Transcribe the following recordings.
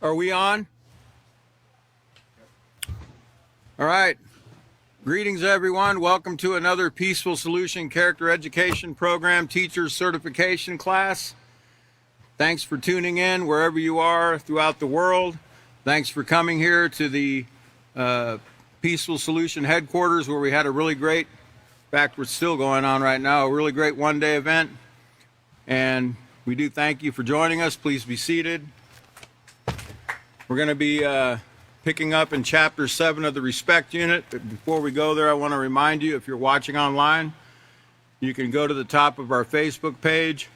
Are we on? All right. Greetings, everyone. Welcome to another Peaceful Solution Character Education Program Teachers Certification class. Thanks for tuning in wherever you are throughout the world. Thanks for coming here to the Peaceful Solution headquarters where we had a really great, in fact, we're still going on right now, a really great one-day event. And we do thank you for joining us. Please be seated. We're going to be picking up in Chapter 7 of the Respect Unit. But before we go there, I want to remind you, if you're watching online, you can go to the top of our Facebook page,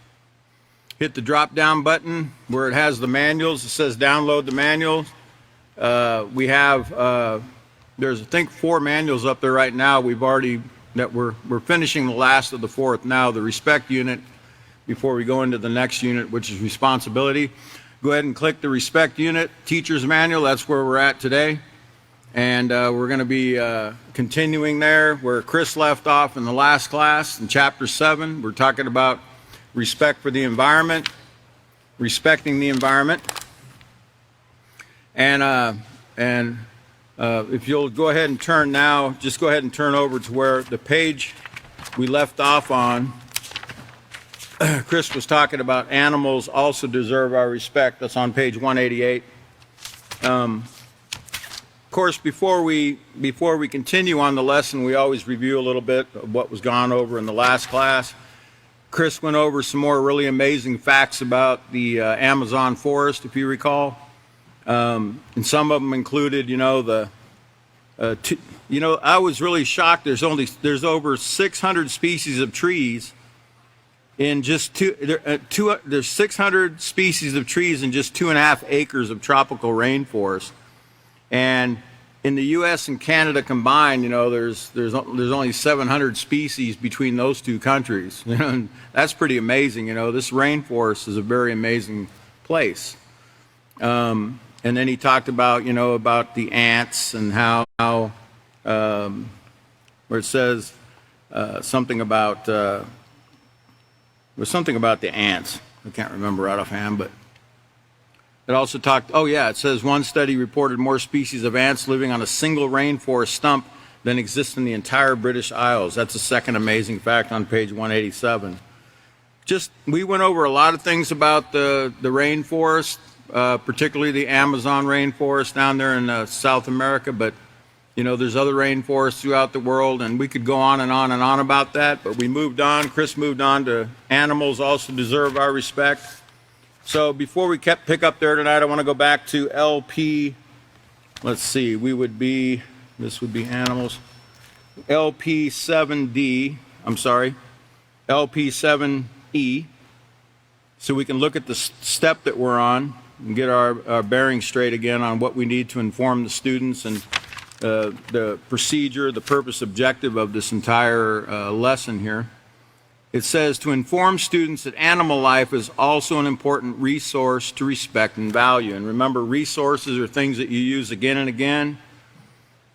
hit the drop-down button where it has the manuals. It says download the manuals. We have, there's I think 4 manuals up there right now. We're finishing the last of the 4th now, the Respect Unit, before we go into the next unit, which is Responsibility. Go ahead and click the Respect Unit Teacher's Manual. That's where we're at today. And we're going to be continuing there where Chris left off in the last class in Chapter 7. We're talking about respect for the environment, respecting the environment. And if you'll go ahead and turn now, just go ahead and turn over to where the page we left off on. Chris was talking about animals also deserve our respect. That's on page 188. Of course, before we continue on the lesson, we always review a little bit of what was gone over in the last class. Chris went over some more really amazing facts about the Amazon forest, if you recall. And some of them included, I was really shocked. There's over 600 species of trees in just there's 600 species of trees in just 2.5 acres of tropical rainforest. And in the U.S. and Canada combined, there's only 700 species between those two countries. And that's pretty amazing. This rainforest is a very amazing place. And then he talked about, about the ants and how where it says something about the ants. I can't remember right offhand, but it also talked, it says one study reported more species of ants living on a single rainforest stump than exist in the entire British Isles. That's the second amazing fact on page 187. We went over a lot of things about the rainforest, particularly the Amazon rainforest down there in South America, but there's other rainforests throughout the world, and we could go on and on and on about that, but we moved on. Chris moved on to animals also deserve our respect. So before we pick up there tonight, I want to go back to LP, let's see, this would be animals, LP7E, so we can look at the step that we're on and get our bearings straight again on what we need to inform the students and the procedure, the purpose, objective of this entire lesson here. It says to inform students that animal life is also an important resource to respect and value. And remember, resources are things that you use again and again.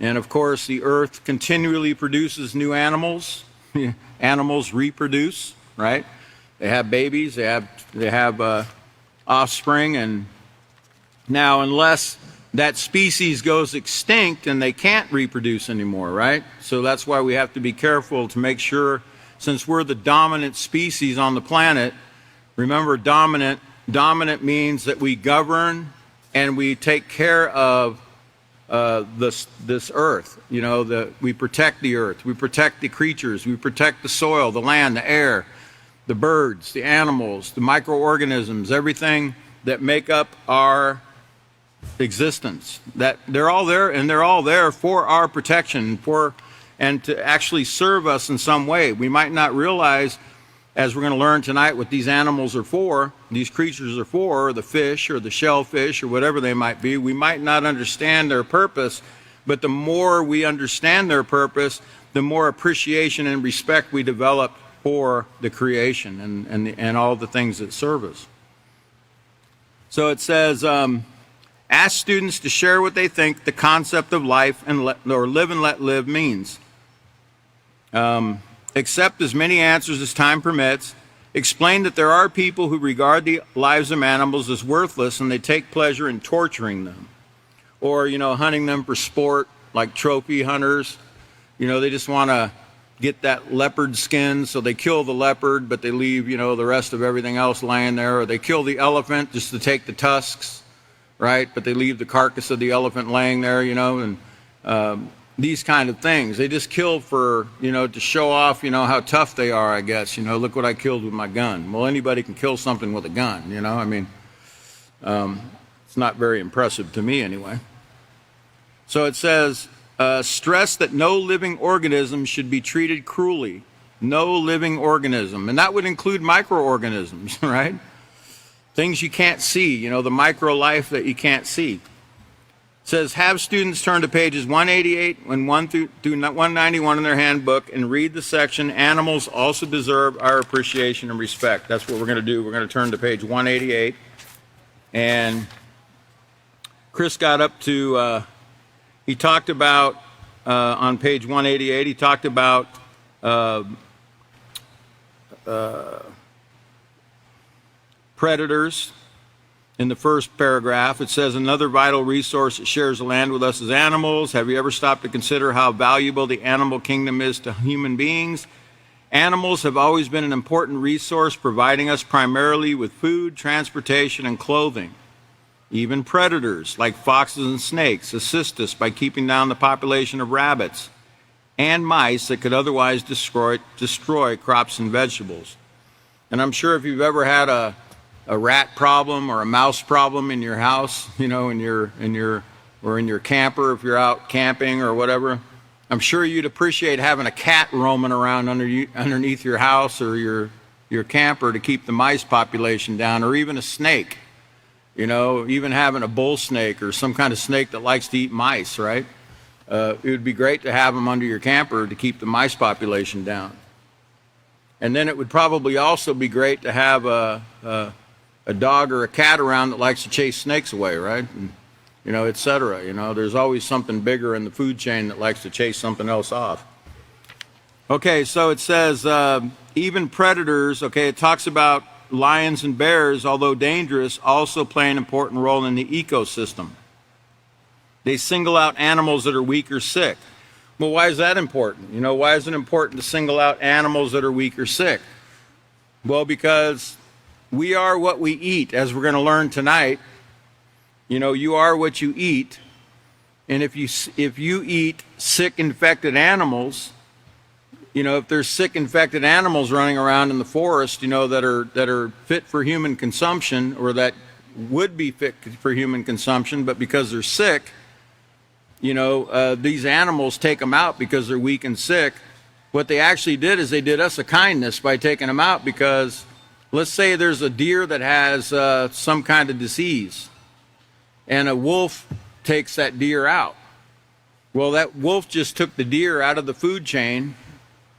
And of course, the earth continually produces new animals. Animals reproduce, right? They have babies, they have offspring, and now unless that species goes extinct and they can't reproduce anymore, right? So that's why we have to be careful to make sure, since we're the dominant species on the planet, remember dominant means that we govern and we take care of this earth. We protect the earth, we protect the creatures, we protect the soil, the land, the air, the birds, the animals, the microorganisms, everything that make up our existence. That they're all there, and they're all there for our protection, and to actually serve us in some way. We might not realize, as we're going to learn tonight, what these animals are for, these creatures are for, or the fish or the shellfish or whatever they might be. We might not understand their purpose, but the more we understand their purpose, the more appreciation and respect we develop for the creation and all the things that serve us. So it says, ask students to share what they think the concept of life or live and let live means. Accept as many answers as time permits, explained that there are people who regard the lives of animals as worthless and they take pleasure in torturing them or, hunting them for sport, like trophy hunters. They just want to get that leopard skin, so they kill the leopard, but they leave, the rest of everything else laying there. Or they kill the elephant just to take the tusks, right? But they leave the carcass of the elephant laying there, and these kind of things. They just kill for, to show off, how tough they are, I guess. Look what I killed with my gun. Well, anybody can kill something with a gun, it's not very impressive to me anyway. So it says, stress that no living organism should be treated cruelly. No living organism. And that would include microorganisms, right? Things you can't see, the micro life that you can't see. It says, have students turn to pages 188 and 1 through 191 in their handbook and read the section, Animals Also Deserve Our Appreciation and Respect. That's what we're going to do. We're going to turn to page 188. And Chris got up to, he talked about, on page 188, he talked about predators. In the first paragraph, it says, another vital resource that shares the land with us is animals. Have you ever stopped to consider how valuable the animal kingdom is to human beings? Animals have always been an important resource, providing us primarily with food, transportation, and clothing. Even predators, like foxes and snakes, assist us by keeping down the population of rabbits and mice that could otherwise destroy crops and vegetables. And I'm sure if you've ever had a rat problem or a mouse problem in your house, in your camper, if you're out camping or whatever, I'm sure you'd appreciate having a cat roaming around underneath your house or your camper to keep the mice population down, or even a snake, even having a bull snake or some kind of snake that likes to eat mice, right? It would be great to have them under your camper to keep the mice population down. And then it would probably also be great to have a dog or a cat around that likes to chase snakes away, right? And, et cetera. There's always something bigger in the food chain that likes to chase something else off. Okay, so it says even predators, it talks about lions and bears, although dangerous, also play an important role in the ecosystem. They single out animals that are weak or sick. Well, why is that important? Why is it important to single out animals that are weak or sick? Well, because we are what we eat, as we're going to learn tonight. You are what you eat. And if you eat sick, infected animals, if there's sick, infected animals running around in the forest, that are fit for human consumption, or that would be fit for human consumption, but because they're sick, these animals take them out because they're weak and sick. What they actually did is they did us a kindness by taking them out, because let's say there's a deer that has some kind of disease, and a wolf takes that deer out. Well, that wolf just took the deer out of the food chain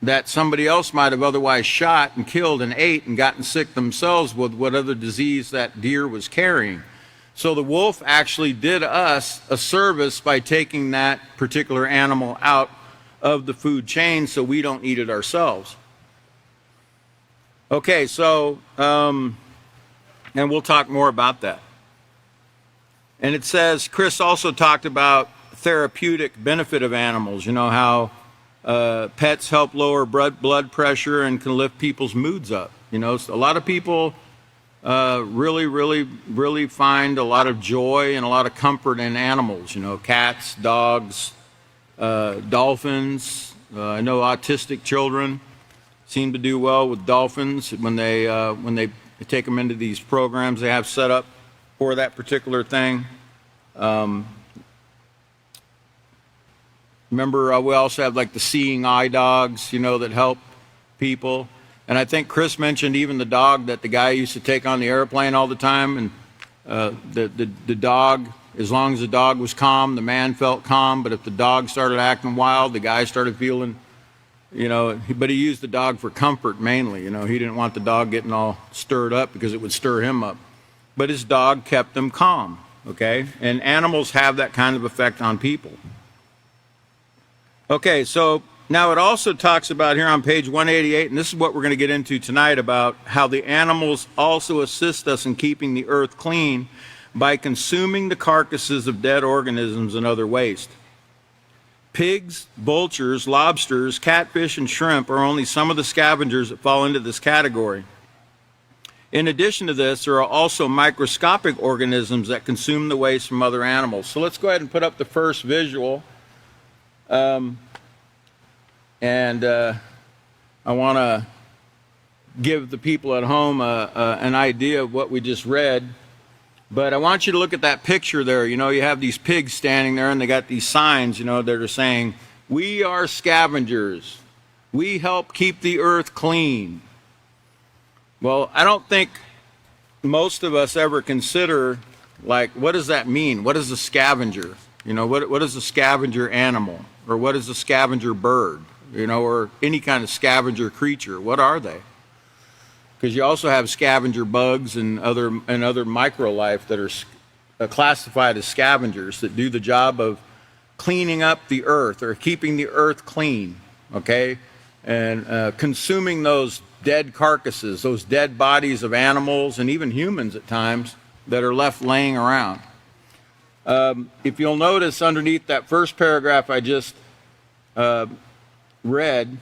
that somebody else might have otherwise shot and killed and ate and gotten sick themselves with whatever disease that deer was carrying. So the wolf actually did us a service by taking that particular animal out of the food chain so we don't eat it ourselves. Okay, so, and we'll talk more about that. And it says, Chris also talked about therapeutic benefit of animals, how pets help lower blood pressure and can lift people's moods up. A lot of people really find a lot of joy and a lot of comfort in animals, cats, dogs, dolphins. I know autistic children seem to do well with dolphins when they take them into these programs they have set up for that particular thing. Remember, we also have like the seeing eye dogs, that help people. And I think Chris mentioned even the dog that the guy used to take on the airplane all the time. And the dog, as long as the dog was calm, the man felt calm. But if the dog started acting wild, the guy started feeling, but he used the dog for comfort mainly. He didn't want the dog getting all stirred up because it would stir him up. But his dog kept him calm, okay? And animals have that kind of effect on people. Okay, so Now, it also talks about here on page 188, and this is what we're going to get into tonight, about how the animals also assist us in keeping the earth clean by consuming the carcasses of dead organisms and other waste. Pigs, vultures, lobsters, catfish, and shrimp are only some of the scavengers that fall into this category. In addition to this, there are also microscopic organisms that consume the waste from other animals. So let's go ahead and put up the first visual. I want to give the people at home an idea of what we just read. But I want you to look at that picture there. You know, you have these pigs standing there, and they got these signs, you know, that are saying, "We are scavengers. We help keep the earth clean." Well, I don't think most of us ever consider, like, what does that mean? What is a scavenger? You know, what is a scavenger animal? Or what is a scavenger bird? You know, or any kind of scavenger creature. What are they? Because you also have scavenger bugs and other microlife that are classified as scavengers that do the job of cleaning up the earth or keeping the earth clean, okay? And consuming those dead carcasses, those dead bodies of animals and even humans at times that are left laying around. If you'll notice underneath that first paragraph I just read,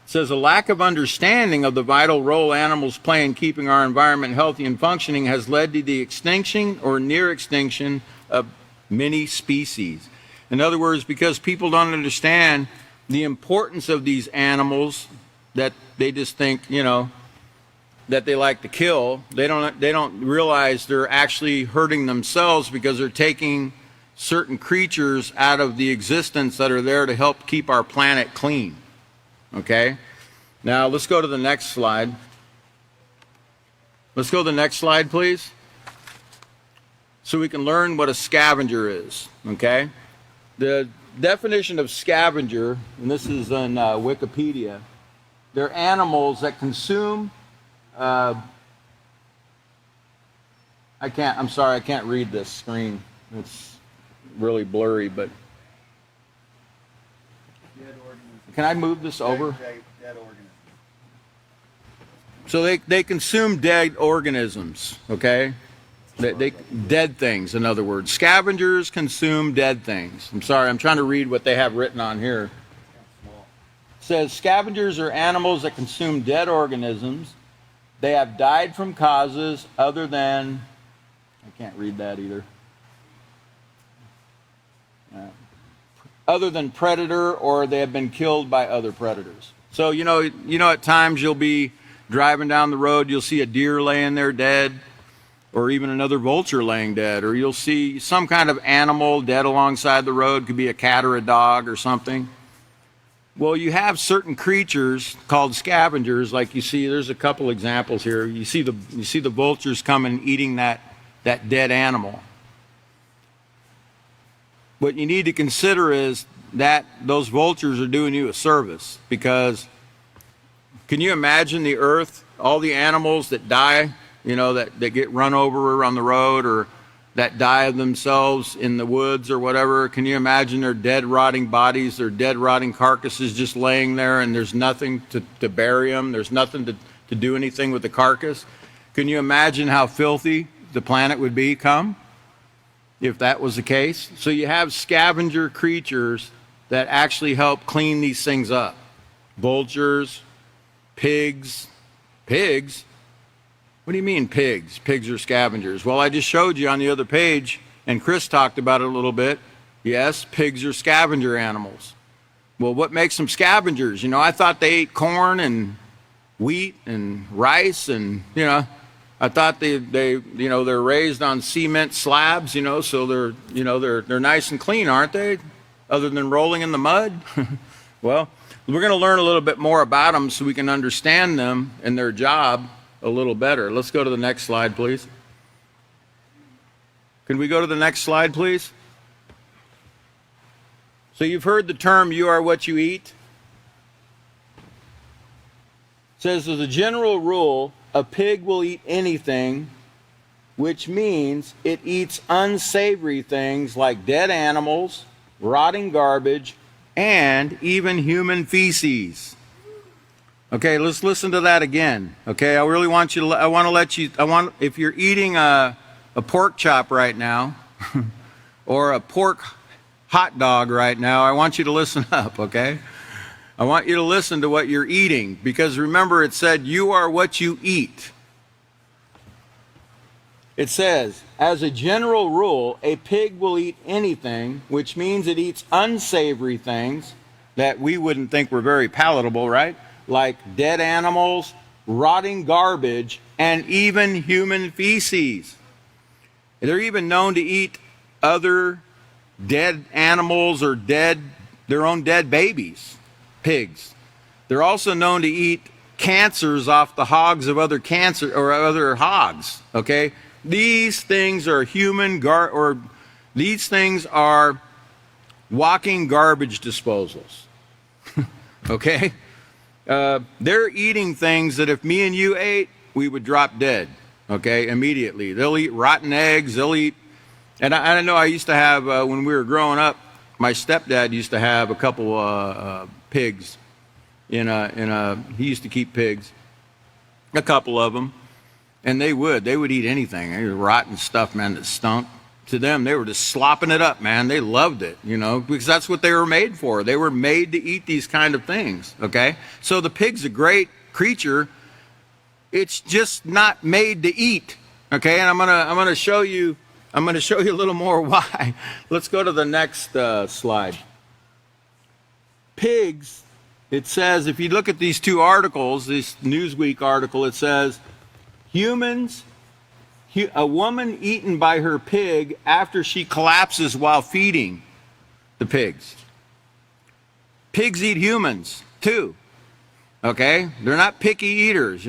says a lack of understanding of the vital role animals play in keeping our environment healthy and functioning has led to the extinction or near extinction of many species. In other words, because people don't understand the importance of these animals that they just think, you know, that they like to kill, they don't realize they're actually hurting themselves because they're taking certain creatures out of the existence that are there to help keep our planet clean. Okay? Now, let's go to the next slide. Let's go to the next slide, please. So we can learn what a scavenger is. Okay? The definition of scavenger, and this is in Wikipedia, they're animals that consume... I'm sorry, I can't read this screen. It's really blurry, but... Can I move this over? Dead organisms. So they consume dead organisms, okay? Dead things, in other words. Scavengers consume dead things. I'm sorry, I'm trying to read what they have written on here. It says, scavengers are animals that consume dead organisms. They have died from causes other than... I can't read that either. Other than predator, or they have been killed by other predators. So, you know, at times you'll be driving down the road, you'll see a deer laying there dead, or even another vulture laying dead, or you'll see some kind of animal dead alongside the road, could be a cat or a dog or something. Well, you have certain creatures called scavengers, like you see, there's a couple examples here. You see the vultures coming eating that dead animal. What you need to consider is that those vultures are doing you a service, because can you imagine the earth, all the animals that die, you know, that get run over on the road, or that die of themselves in the woods or whatever? Can you imagine their dead rotting bodies, their dead rotting carcasses just laying there, and there's nothing to bury them, there's nothing to do anything with the carcass? Can you imagine how filthy the planet would become if that was the case? So you have scavenger creatures that actually help clean these things up. Vultures, pigs. Pigs? What do you mean pigs? Pigs are scavengers. Well, I just showed you on the other page, and Chris talked about it a little bit. Yes, pigs are scavenger animals. Well, what makes them scavengers? You know, I thought they ate corn and wheat and rice, and, you know, I thought they're raised on cement slabs, you know, so they're nice and clean, aren't they? Other than rolling in the mud? Well, we're going to learn a little bit more about them so we can understand them and their job a little better. Let's go to the next slide, please. Can we go to the next slide, please? So you've heard the term, you are what you eat. It says, as a general rule, a pig will eat anything, which means it eats unsavory things like dead animals, rotting garbage, and even human feces. Okay, let's listen to that again. Okay, I really want you to, if you're eating a pork chop right now, or a pork hot dog right now, I want you to listen up, okay? I want you to listen to what you're eating, because remember it said, you are what you eat. It says, as a general rule, a pig will eat anything, which means it eats unsavory things that we wouldn't think were very palatable, right? Like dead animals, rotting garbage, and even human feces. They're even known to eat other dead animals or their own dead babies, pigs. They're also known to eat cancers off the hogs of other hogs, okay? These things are these things are walking garbage disposals. Okay? They're eating things that if me and you ate, we would drop dead, okay, immediately. They'll eat rotten eggs, they'll eat, and I know I used to have, when we were growing up, my stepdad used to have a couple pigs he used to keep pigs, a couple of them, and they would eat anything. They were rotten stuff, man, that stunk. To them, they were just slopping it up, man. They loved it, because that's what they were made for. They were made to eat these kind of things, okay? So the pig's a great creature. It's just not made to eat, okay? And I'm gonna show you a little more why. Let's go to the next slide. Pigs, it says, if you look at these two articles, this Newsweek article, it says, a woman eaten by her pig after she collapses while feeding the pigs. Pigs eat humans too, okay? They're not picky eaters,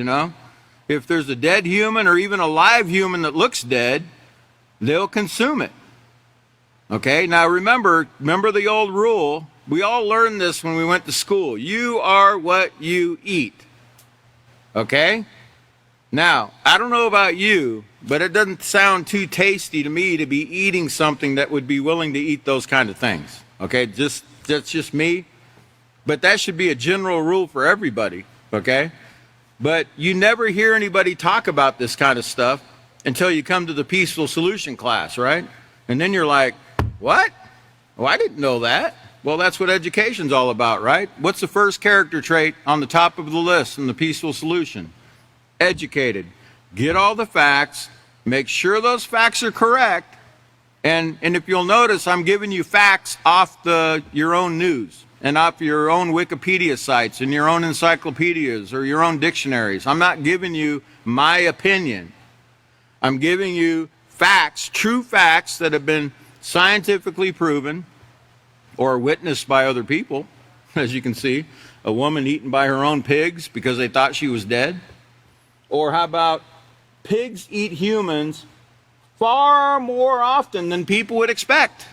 If there's a dead human or even a live human that looks dead, they'll consume it. Okay, now remember the old rule. We all learned this when we went to school. You are what you eat. Okay? Now, I don't know about you, but it doesn't sound too tasty to me to be eating something that would be willing to eat those kind of things. Okay, that's just me. But that should be a general rule for everybody, okay? But you never hear anybody talk about this kind of stuff until you come to the peaceful solution class, right? And then you're like, what? Oh, I didn't know that. Well, that's what education's all about, right? What's the first character trait on the top of the list in the peaceful solution? Educated. Get all the facts, make sure those facts are correct, and if you'll notice, I'm giving you facts off your own news and off your own Wikipedia sites and your own encyclopedias or your own dictionaries. I'm not giving you my opinion. I'm giving you facts, true facts that have been scientifically proven or witnessed by other people, as you can see. A woman eaten by her own pigs because they thought she was dead. Or how about pigs eat humans far more often than people would expect.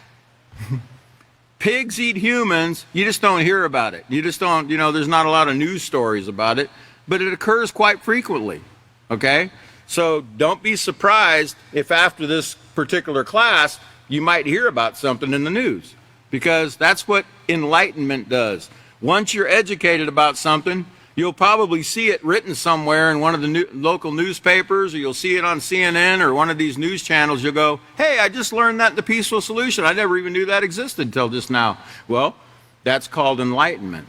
Pigs eat humans, you just don't hear about it. You just don't, there's not a lot of news stories about it, but it occurs quite frequently, okay? So don't be surprised if after this particular class, you might hear about something in the news, because that's what enlightenment does. Once you're educated about something, you'll probably see it written somewhere in one of the local newspapers, or you'll see it on CNN or one of these news channels. You'll go, hey, I just learned that in the peaceful solution. I never even knew that existed until just now. Well, that's called enlightenment.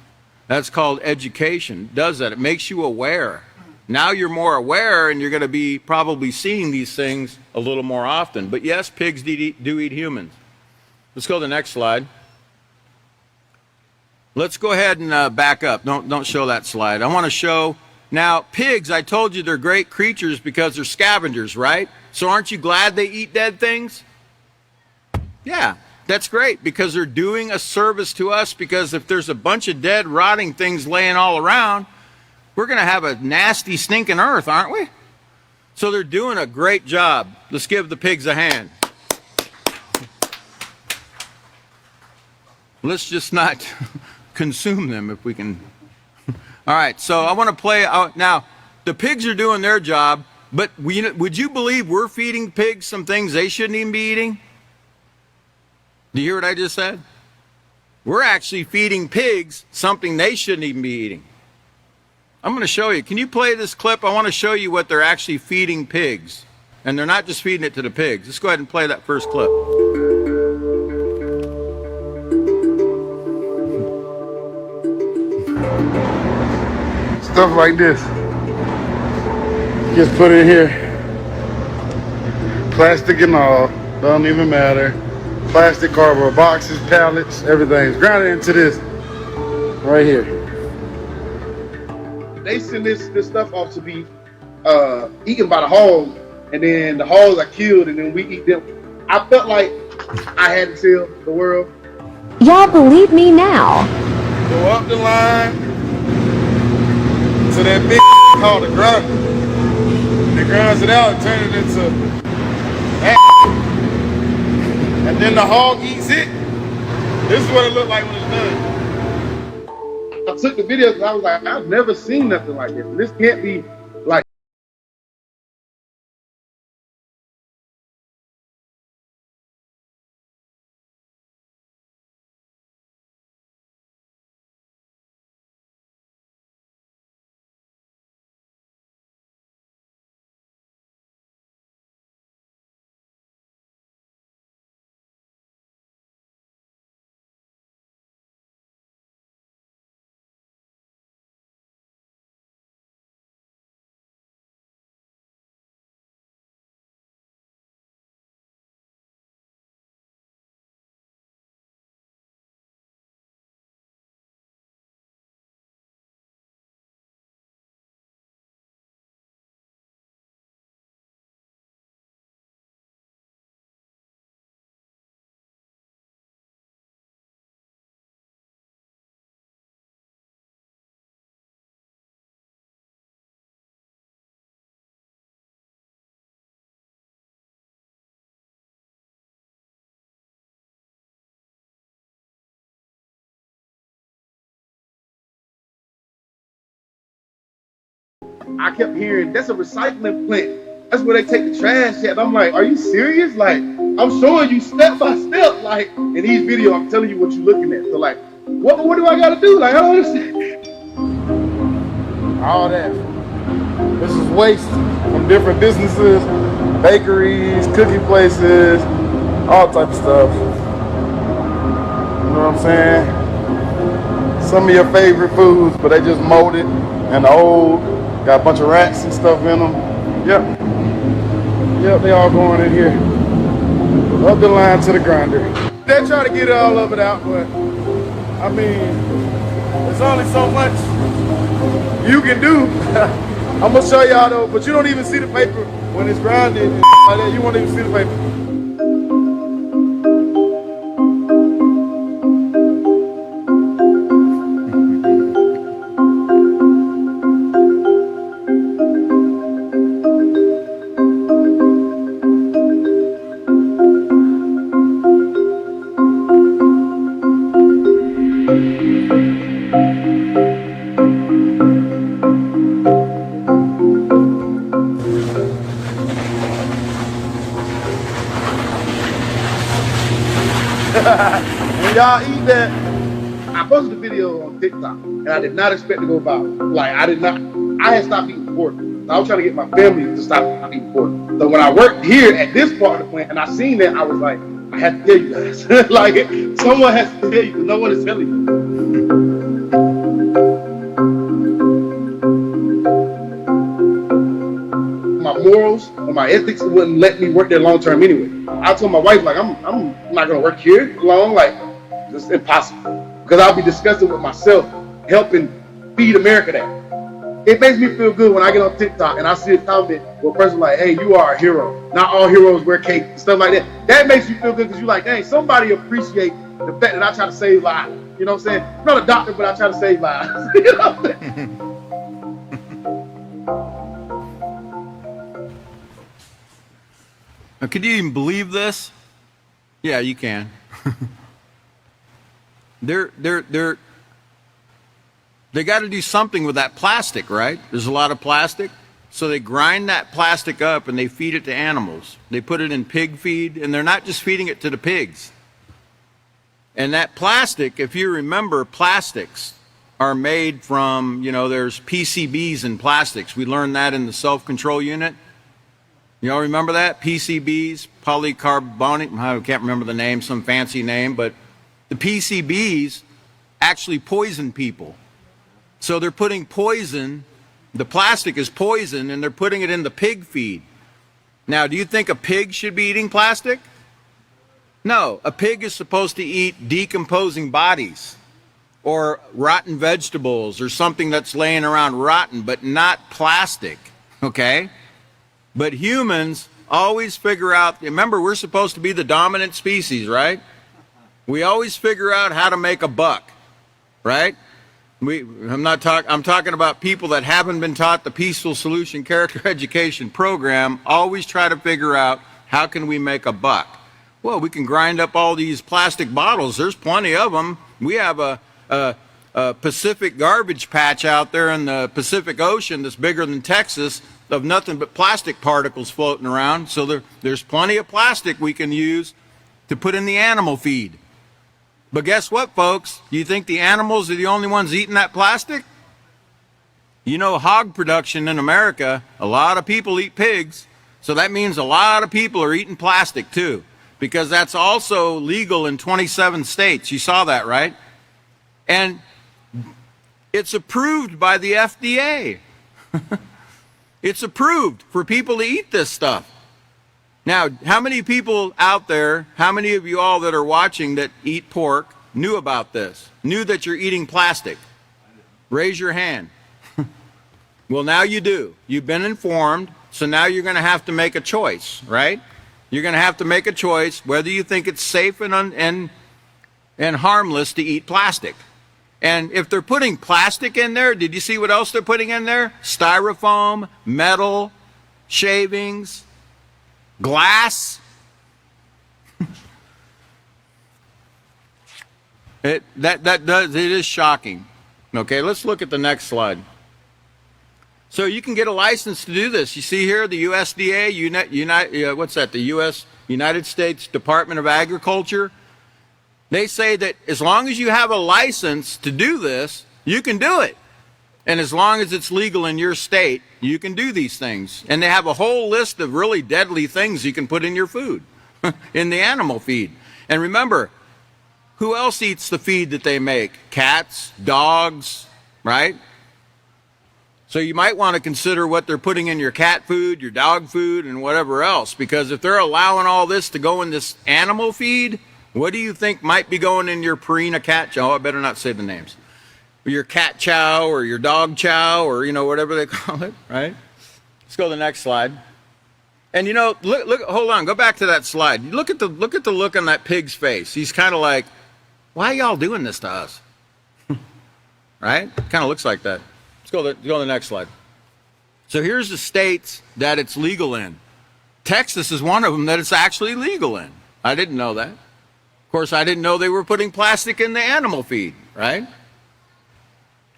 That's called education. It does that. It makes you aware. Now you're more aware, and you're going to be probably seeing these things a little more often. But yes, pigs do eat humans. Let's go to the next slide. Let's go ahead and back up. Don't show that slide. I want to show, now pigs, I told you they're great creatures because they're scavengers, right? So aren't you glad they eat dead things? Yeah, that's great, because they're doing a service to us, because if there's a bunch of dead, rotting things laying all around, we're going to have a nasty, stinking earth, aren't we? So they're doing a great job. Let's give the pigs a hand. Let's just not consume them if we can. All right, so I want to play out now. The pigs are doing their job, but would you believe we're feeding pigs some things they shouldn't even be eating? Do you hear what I just said? We're actually feeding pigs something they shouldn't even be eating. I'm going to show you. Can you play this clip? I want to show you what they're actually feeding pigs. And they're not just feeding it to the pigs. Let's go ahead and play that first clip. Stuff like this gets put in here. Plastic and all, don't even matter. Plastic, cardboard boxes, pallets, everything's grounded into this right here. They send this stuff off to be eaten by the hogs, and then the hogs are killed, and then we eat them. I felt like I had to tell the world. Y'all believe me now. Go up the line to that big called the grunt. It grinds it out and turns it into that. And then the hog eats it. This is what it looked like when it's done. I took the video because I was like, I've never seen nothing like this. This can't be like. I kept hearing that's a recycling plant. That's where they take the trash at. I'm like, are you serious? Like, I'm showing you step by step. Like in these videos, I'm telling you what you're looking at. So like, what do I gotta do? Like, I don't understand. All that. This is waste from different businesses, bakeries, cookie places, all type of stuff. You know what I'm saying? Some of your favorite foods, but they just molded and old. Got a bunch of rats and stuff in them. Yep, they all going in here. Up the line to the grinder. They try to get all of it out, but I mean, there's only so much you can do. I'm gonna show y'all though, but you don't even see the paper when it's grinded and like that. You won't even see the paper. When y'all eat that, I posted a video on TikTok and I did not expect to go viral. Like I had stopped eating pork. I was trying to get my family to stop eating pork. So when I worked here at this part of the plant and I seen that, I was like, I have to tell you guys. Like someone has to tell you because no one is telling you. My morals or my ethics wouldn't let me work there long term anyway. I told my wife, like, I'm not gonna work here long, like, it's impossible. Because I'll be disgusted with myself helping feed America that. It makes me feel good when I get on TikTok and I see a comment where a person like, hey, you are a hero. Not all heroes wear cape and stuff like that. That makes you feel good because you're like, dang, somebody appreciate the fact that I try to save lives. You know what I'm saying? I'm not a doctor, but I try to save lives. You know what I'm saying? Now, could you even believe this? Yeah, you can. They got to do something with that plastic, right? There's a lot of plastic. So they grind that plastic up and they feed it to animals. They put it in pig feed, and they're not just feeding it to the pigs. And that plastic, if you remember, plastics are made from, there's PCBs in plastics. We learned that in the self-control unit. You all remember that? PCBs, polycarbonate, I can't remember the name, some fancy name, but the PCBs actually poison people. So they're putting poison, the plastic is poison, and they're putting it in the pig feed. Now, do you think a pig should be eating plastic? No, a pig is supposed to eat decomposing bodies or rotten vegetables or something that's laying around rotten, but not plastic, okay? But humans always figure out, remember, we're supposed to be the dominant species, right? We always figure out how to make a buck, right? I'm talking about people that haven't been taught the Peaceful Solution Character Education program, always try to figure out how can we make a buck. Well, we can grind up all these plastic bottles. There's plenty of them. We have a Pacific garbage patch out there in the Pacific Ocean that's bigger than Texas of nothing but plastic particles floating around. So there's plenty of plastic we can use to put in the animal feed. But guess what, folks? Do you think the animals are the only ones eating that plastic? Hog production in America, a lot of people eat pigs. So that means a lot of people are eating plastic too, because that's also legal in 27 states. You saw that, right? And it's approved by the FDA. It's approved for people to eat this stuff. Now, how many people out there, how many of you all that are watching that eat pork knew about this? Knew that you're eating plastic? Raise your hand. Well, now you do. You've been informed, so now you're going to have to make a choice, right? You're going to have to make a choice whether you think it's safe and harmless to eat plastic. And if they're putting plastic in there, did you see what else they're putting in there? Styrofoam, metal, shavings, glass. It is shocking. Okay, let's look at the next slide. So you can get a license to do this. You see here the USDA, the United States Department of Agriculture. They say that as long as you have a license to do this, you can do it. And as long as it's legal in your state, you can do these things. And they have a whole list of really deadly things you can put in your food, in the animal feed. And remember, who else eats the feed that they make? Cats, dogs, right? So you might want to consider what they're putting in your cat food, your dog food, and whatever else. Because if they're allowing all this to go in this animal feed, what do you think might be going in your Purina cat chow? Oh, I better not say the names. Your cat chow or your dog chow or, whatever they call it, right? Let's go to the next slide. And, look, hold on, go back to that slide. Look at the look on that pig's face. He's kind of like, why are y'all doing this to us? Right? Kind of looks like that. Let's go to the next slide. So here's the states that it's legal in. Texas is one of them that it's actually legal in. I didn't know that. Of course, I didn't know they were putting plastic in the animal feed, right?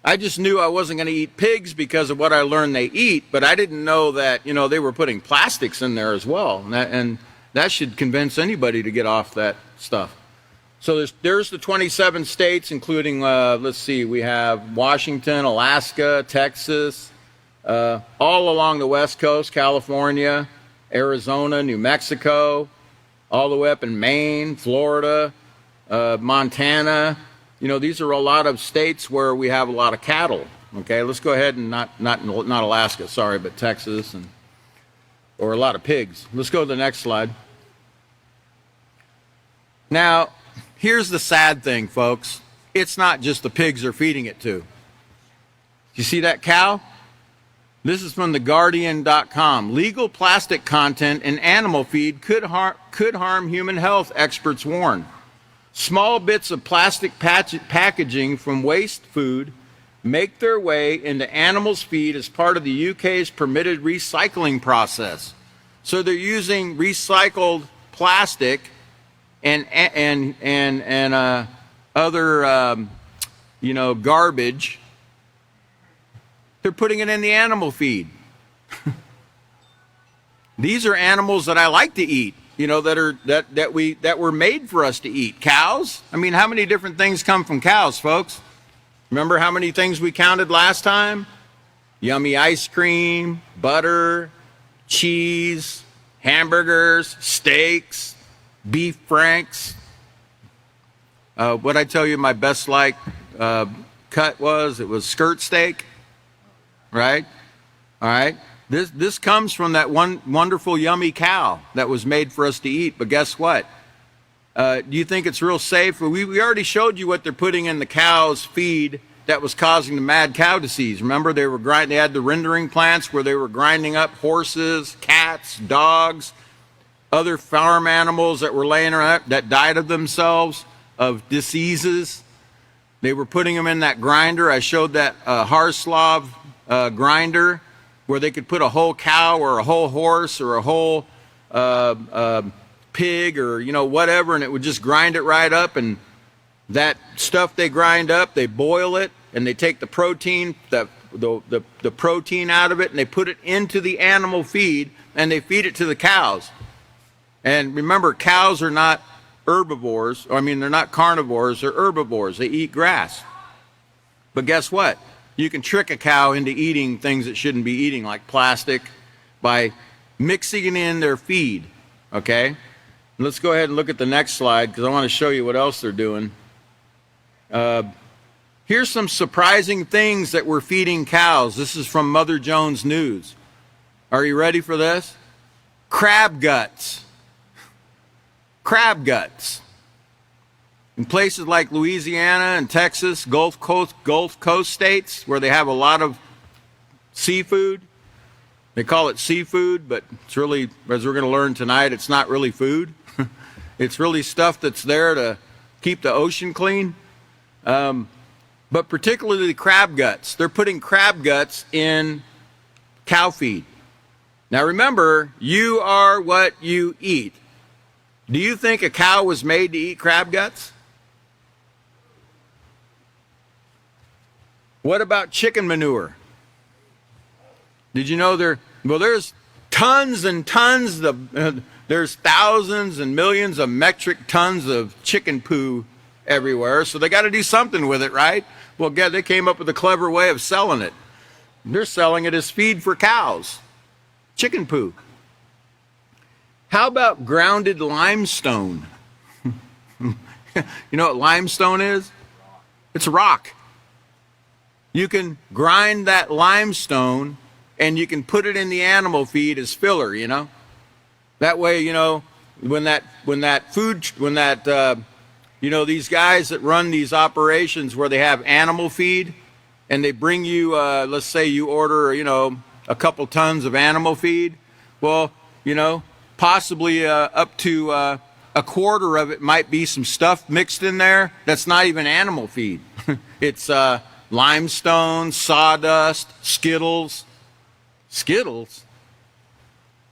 I just knew I wasn't going to eat pigs because of what I learned they eat, but I didn't know that, they were putting plastics in there as well. And that should convince anybody to get off that stuff. So there's the 27 states, including, let's see, we have Washington, Alaska, Texas, all along the West Coast, California, Arizona, New Mexico, all the way up in Maine, Florida, Montana. These are a lot of states where we have a lot of cattle. Okay, let's go ahead and not Alaska, sorry, but Texas or a lot of pigs. Let's go to the next slide. Now, here's the sad thing, folks. It's not just the pigs they're feeding it to. You see that cow? This is from theguardian.com. Legal plastic content in animal feed could harm human health, experts warn. Small bits of plastic packaging from waste food make their way into animals' feed as part of the UK's permitted recycling process. So they're using recycled plastic and other garbage. They're putting it in the animal feed. These are animals that I like to eat. you know, that were made for us to eat. Cows. I mean, how many different things come from cows, folks? Remember how many things we counted last time? Yummy ice cream, butter, cheese, hamburgers, steaks, beef franks. What I tell you my best cut was? It was skirt steak, right? All right. This comes from that one wonderful yummy cow that was made for us to eat. But guess what? Do you think it's real safe? We already showed you what they're putting in the cow's feed that was causing the mad cow disease. Remember, they had the rendering plants where they were grinding up horses, cats, dogs, other farm animals that were laying around that died of themselves of diseases. They were putting them in that grinder. I showed that Harslav grinder where they could put a whole cow or a whole horse or a whole pig or, you know, whatever, and it would just grind it right up. And that stuff they grind up, they boil it, and they take the protein, the protein out of it, and they put it into the animal feed, and they feed it to the cows. And remember, cows are not herbivores. I mean, they're not carnivores, they're herbivores. They eat grass. But guess what? You can trick a cow into eating things it shouldn't be eating, like plastic, by mixing in their feed, okay? Let's go ahead and look at the next slide because I want to show you what else they're doing. Here's some surprising things that we're feeding cows. This is from Mother Jones News. Are you ready for this? Crab guts. Crab guts. In places like Louisiana and Texas, Gulf Coast states, where they have a lot of seafood, they call it seafood, but it's really, as we're going to learn tonight, it's not really food. It's really stuff that's there to keep the ocean clean. But particularly crab guts. They're putting crab guts in cow feed. Now remember, you are what you eat. Do you think a cow was made to eat crab guts? What about chicken manure? Did you know there's tons and tons of, there's thousands and millions of metric tons of chicken poo everywhere, so they got to do something with it, right? Well, they came up with a clever way of selling it. They're selling it as feed for cows. Chicken poo. How about grounded limestone? You know what limestone is? It's rock. You can grind that limestone and you can put it in the animal feed as filler, you know? That way, you know, when these guys that run these operations where they have animal feed and they bring you, let's say you order, you know, a couple tons of animal feed. Well, you know, possibly up to a quarter of it might be some stuff mixed in there that's not even animal feed. It's limestone, sawdust, Skittles. Skittles?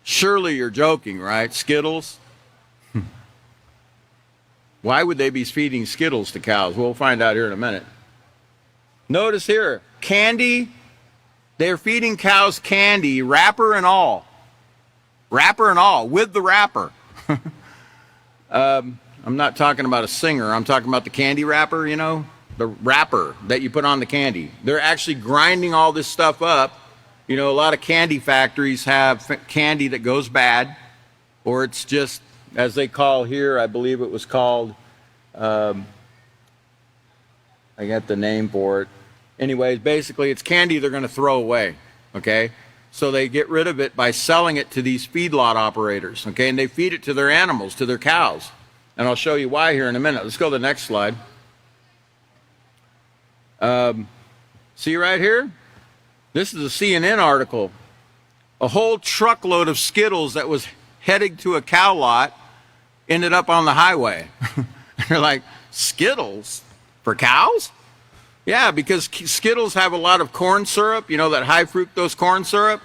Surely you're joking, right? Skittles? Why would they be feeding Skittles to cows? We'll find out here in a minute. Notice here, candy. They're feeding cows candy, wrapper and all. Wrapper and all, with the wrapper. I'm not talking about a singer. I'm talking about the candy wrapper, you know? The wrapper that you put on the candy. They're actually grinding all this stuff up. You know, a lot of candy factories have candy that goes bad, or it's just, as they call here, I believe it was called, I got the name for it. Anyways, basically it's candy they're going to throw away, okay? So they get rid of it by selling it to these feedlot operators, okay? And they feed it to their animals, to their cows. And I'll show you why here in a minute. Let's go to the next slide. See right here? This is a CNN article. A whole truckload of Skittles that was heading to a cow lot ended up on the highway. They're like, Skittles for cows? Yeah, because Skittles have a lot of corn syrup, you know, that high fructose corn syrup.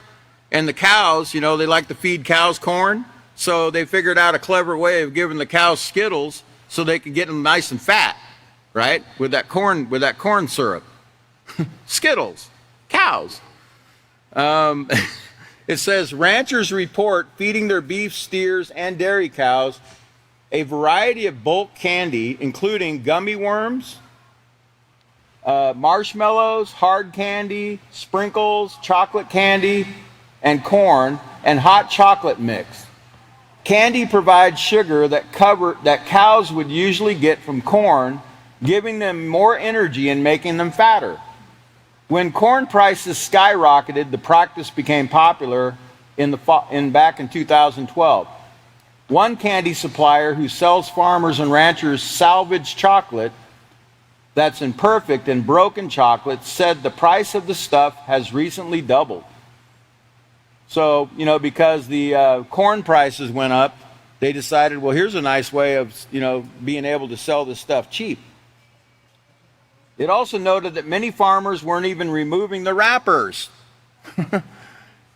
And the cows, you know, they like to feed cows corn. So they figured out a clever way of giving the cows Skittles so they could get them nice and fat, right? With that corn syrup. Skittles. Cows. It says, ranchers report feeding their beef, steers, and dairy cows a variety of bulk candy, including gummy worms, marshmallows, hard candy, sprinkles, chocolate candy, and corn, and hot chocolate mix. Candy provides sugar that cows would usually get from corn, giving them more energy and making them fatter. When corn prices skyrocketed, the practice became popular back in 2012. One candy supplier who sells farmers and ranchers salvaged chocolate that's imperfect and broken chocolate said the price of the stuff has recently doubled. So, because the corn prices went up, they decided, well, here's a nice way of, being able to sell this stuff cheap. It also noted that many farmers weren't even removing the wrappers.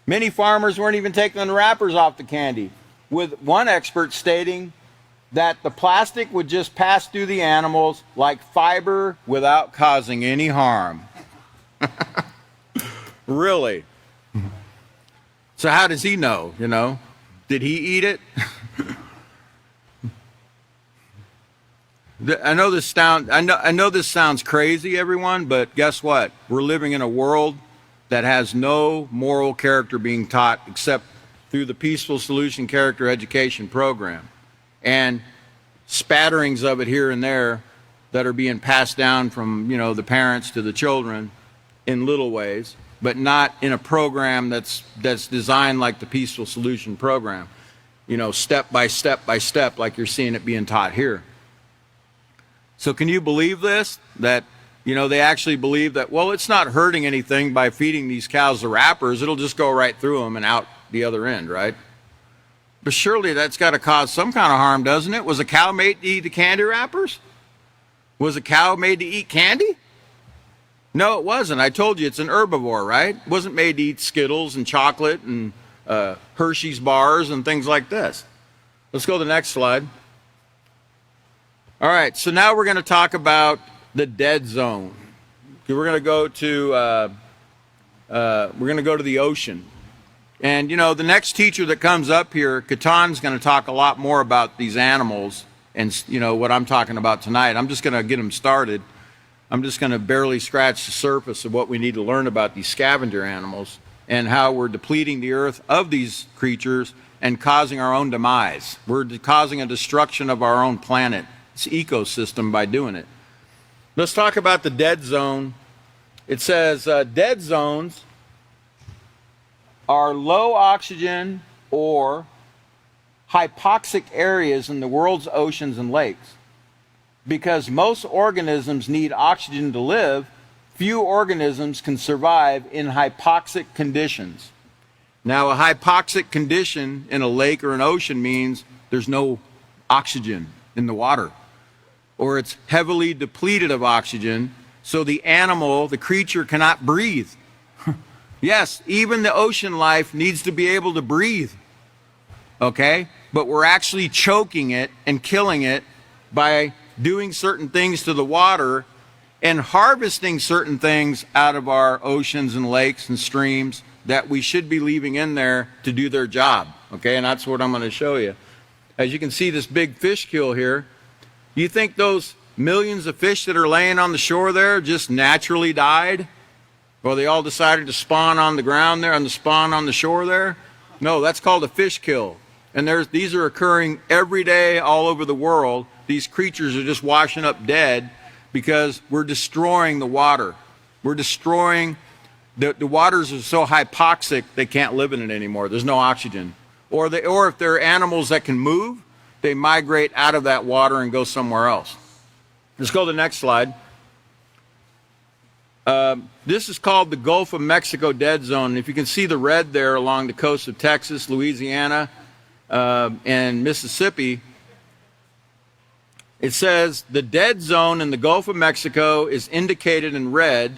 Many farmers weren't even taking the wrappers off the candy, with one expert stating that the plastic would just pass through the animals like fiber without causing any harm. Really? So how does he know, Did he eat it? I know this sounds crazy, everyone, but guess what? We're living in a world that has no moral character being taught except through the Peaceful Solution Character Education Program, and spatterings of it here and there that are being passed down from the parents to the children in little ways, but not in a program that's designed like the Peaceful Solution Program, step by step by step, like you're seeing it being taught here. So can you believe this? That, they actually believe that, well, it's not hurting anything by feeding these cows the wrappers. It'll just go right through them and out the other end, right? But surely that's got to cause some kind of harm, doesn't it? Was a cow made to eat the candy wrappers? Was a cow made to eat candy? No, it wasn't. I told you it's an herbivore, right? It wasn't made to eat Skittles and chocolate and Hershey's bars and things like this. Let's go to the next slide. All right, so now we're going to talk about the dead zone. We're going to go to the ocean. And the next teacher that comes up here, Katan's going to talk a lot more about these animals and what I'm talking about tonight. I'm just going to get them started. I'm just going to barely scratch the surface of what we need to learn about these scavenger animals and how we're depleting the earth of these creatures and causing our own demise. We're causing a destruction of our own planet, its ecosystem, by doing it. Let's talk about the dead zone. It says dead zones are low oxygen or hypoxic areas in the world's oceans and lakes. Because most organisms need oxygen to live, few organisms can survive in hypoxic conditions. Now, a hypoxic condition in a lake or an ocean means there's no oxygen in the water, or it's heavily depleted of oxygen, so the animal, the creature, cannot breathe. Yes, even the ocean life needs to be able to breathe, okay? But we're actually choking it and killing it by doing certain things to the water and harvesting certain things out of our oceans and lakes and streams that we should be leaving in there to do their job, okay? And that's what I'm going to show you. As you can see, this big fish kill here, you think those millions of fish that are laying on the shore there just naturally died? Or they all decided to spawn on the ground there, and spawn on the shore there? No, that's called a fish kill. And these are occurring every day all over the world. These creatures are just washing up dead because we're destroying the water. We're destroying, the waters are so hypoxic they can't live in it anymore. There's no oxygen. Or if they're animals that can move, they migrate out of that water and go somewhere else. Let's go to the next slide. This is called the Gulf of Mexico Dead Zone. If you can see the red there along the coast of Texas, Louisiana, and Mississippi, it says the dead zone in the Gulf of Mexico is indicated in red.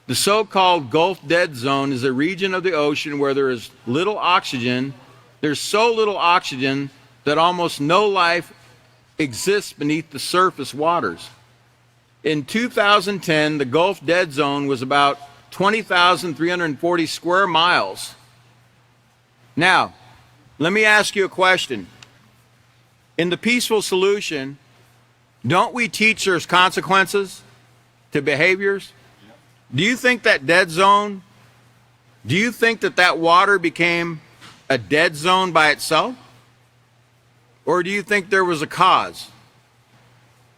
The so-called Gulf Dead Zone is a region of the ocean where there is little oxygen. There's so little oxygen that almost no life exists beneath the surface waters. In 2010, the Gulf Dead Zone was about 20,340 square miles. Now, let me ask you a question. In the peaceful solution, don't we teach there's consequences to behaviors? Do you think that dead zone, do you think that that water became a dead zone by itself? Or do you think there was a cause?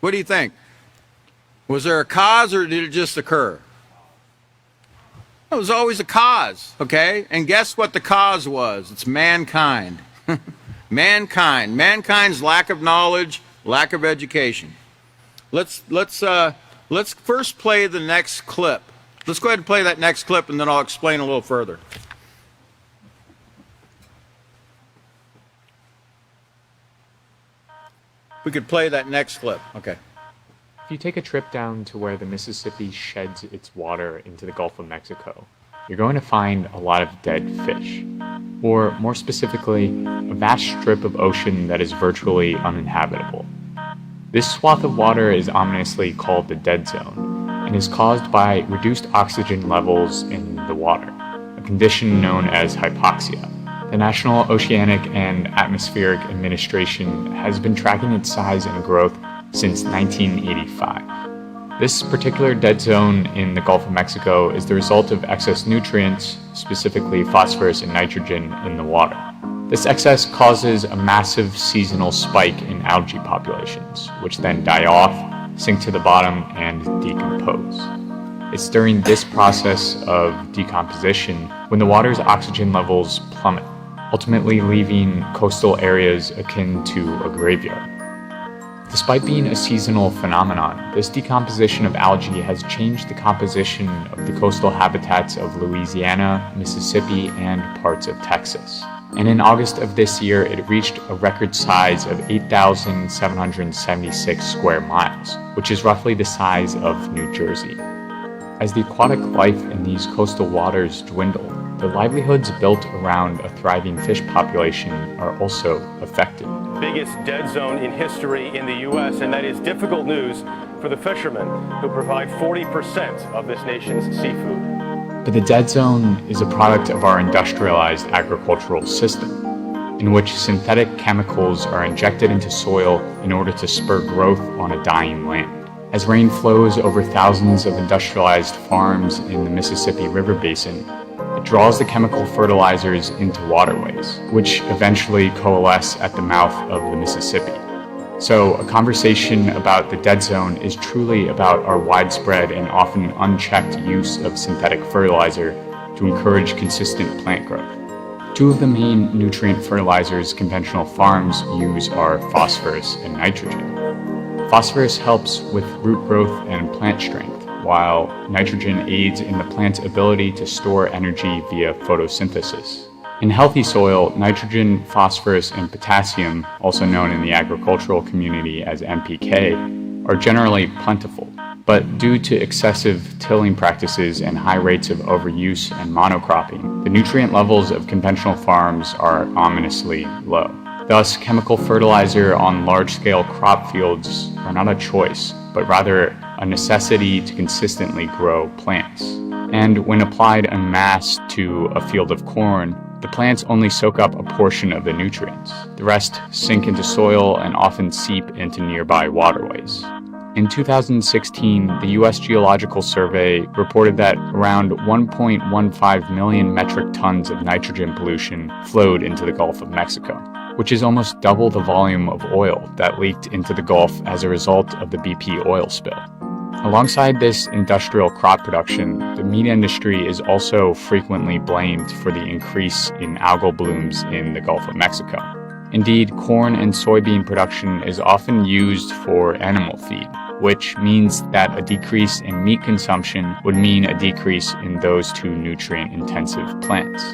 What do you think? Was there a cause or did it just occur? It was always a cause, okay? And guess what the cause was? It's mankind. Mankind. Mankind's lack of knowledge, lack of education. Let's first play the next clip. Let's go ahead and play that next clip and then I'll explain a little further. We could play that next clip. Okay. If you take a trip down to where the Mississippi sheds its water into the Gulf of Mexico, you're going to find a lot of dead fish. Or, more specifically, a vast strip of ocean that is virtually uninhabitable. This swath of water is ominously called the dead zone, and is caused by reduced oxygen levels in the water, a condition known as hypoxia. The National Oceanic and Atmospheric Administration has been tracking its size and growth since 1985. This particular dead zone in the Gulf of Mexico is the result of excess nutrients, specifically phosphorus and nitrogen, in the water. This excess causes a massive seasonal spike in algae populations, which then die off, sink to the bottom, and decompose. It's during this process of decomposition when the water's oxygen levels plummet, ultimately leaving coastal areas akin to a graveyard. Despite being a seasonal phenomenon, this decomposition of algae has changed the composition of the coastal habitats of Louisiana, Mississippi, and parts of Texas. And in August of this year, it reached a record size of 8,776 square miles, which is roughly the size of New Jersey. As the aquatic life in these coastal waters dwindle, the livelihoods built around a thriving fish population are also affected. Biggest dead zone in history in the U.S., and that is difficult news for the fishermen who provide 40% of this nation's seafood. But the dead zone is a product of our industrialized agricultural system, in which synthetic chemicals are injected into soil in order to spur growth on a dying land. As rain flows over thousands of industrialized farms in the Mississippi River Basin, it draws the chemical fertilizers into waterways, which eventually coalesce at the mouth of the Mississippi. So a conversation about the dead zone is truly about our widespread and often unchecked use of synthetic fertilizer to encourage consistent plant growth. Two of the main nutrient fertilizers conventional farms use are phosphorus and nitrogen. Phosphorus helps with root growth and plant strength, while nitrogen aids in the plant's ability to store energy via photosynthesis. In healthy soil, nitrogen, phosphorus, and potassium, also known in the agricultural community as NPK, are generally plentiful. But due to excessive tilling practices and high rates of overuse and monocropping, the nutrient levels of conventional farms are ominously low. Thus, chemical fertilizer on large-scale crop fields are not a choice, but rather a necessity to consistently grow plants. And when applied en masse to a field of corn, the plants only soak up a portion of the nutrients. The rest sink into soil and often seep into nearby waterways. In 2016, the U.S. Geological Survey reported that around 1.15 million metric tons of nitrogen pollution flowed into the Gulf of Mexico, which is almost double the volume of oil that leaked into the Gulf as a result of the BP oil spill. Alongside this industrial crop production, the meat industry is also frequently blamed for the increase in algal blooms in the Gulf of Mexico. Indeed, corn and soybean production is often used for animal feed, which means that a decrease in meat consumption would mean a decrease in those two nutrient-intensive plants.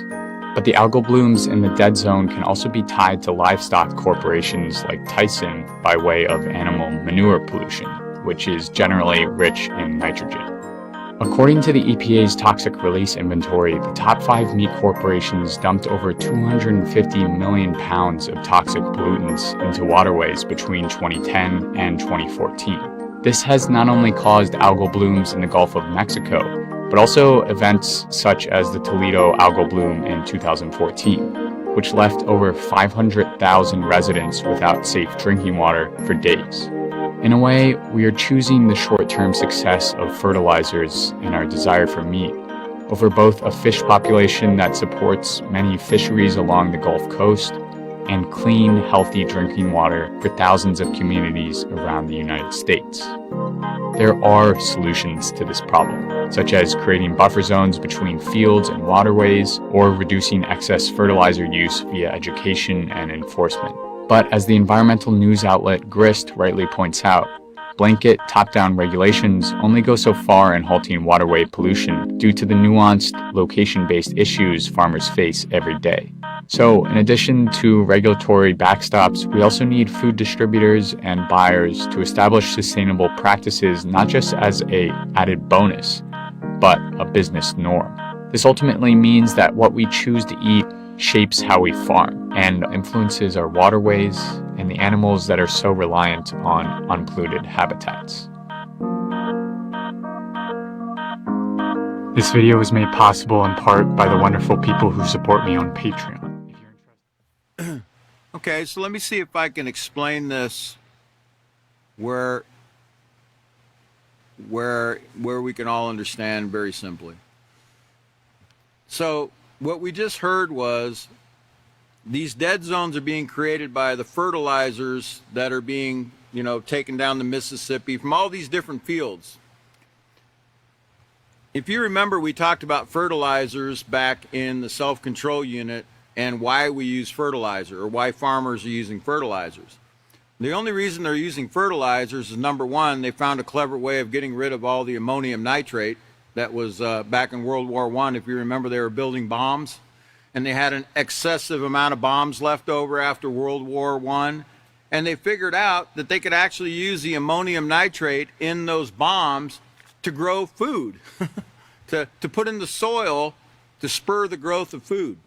But the algal blooms in the dead zone can also be tied to livestock corporations like Tyson by way of animal manure pollution, which is generally rich in nitrogen. According to the EPA's toxic release inventory, the top 5 meat corporations dumped over 250 million pounds of toxic pollutants into waterways between 2010 and 2014. This has not only caused algal blooms in the Gulf of Mexico, but also events such as the Toledo algal bloom in 2014. which left over 500,000 residents without safe drinking water for days. In a way, we are choosing the short-term success of fertilizers and our desire for meat over both a fish population that supports many fisheries along the Gulf Coast and clean, healthy drinking water for thousands of communities around the United States. There are solutions to this problem, such as creating buffer zones between fields and waterways or reducing excess fertilizer use via education and enforcement. But as the environmental news outlet Grist rightly points out, blanket top-down regulations only go so far in halting waterway pollution due to the nuanced, location-based issues farmers face every day. So, in addition to regulatory backstops, we also need food distributors and buyers to establish sustainable practices not just as an added bonus, but a business norm. This ultimately means that what we choose to eat shapes how we farm and influences our waterways and the animals that are so reliant on unpolluted habitats. This video was made possible in part by the wonderful people who support me on Patreon. Okay, so let me see if I can explain this where we can all understand very simply. So what we just heard was these dead zones are being created by the fertilizers that are being, taken down the Mississippi from all these different fields. If you remember, we talked about fertilizers back in the self-control unit and why we use fertilizer, or why farmers are using fertilizers. The only reason they're using fertilizers is, number one, they found a clever way of getting rid of all the ammonium nitrate that was back in World War I. If you remember, they were building bombs, and they had an excessive amount of bombs left over after World War I, and they figured out that they could actually use the ammonium nitrate in those bombs to grow food, to put in the soil to spur the growth of food.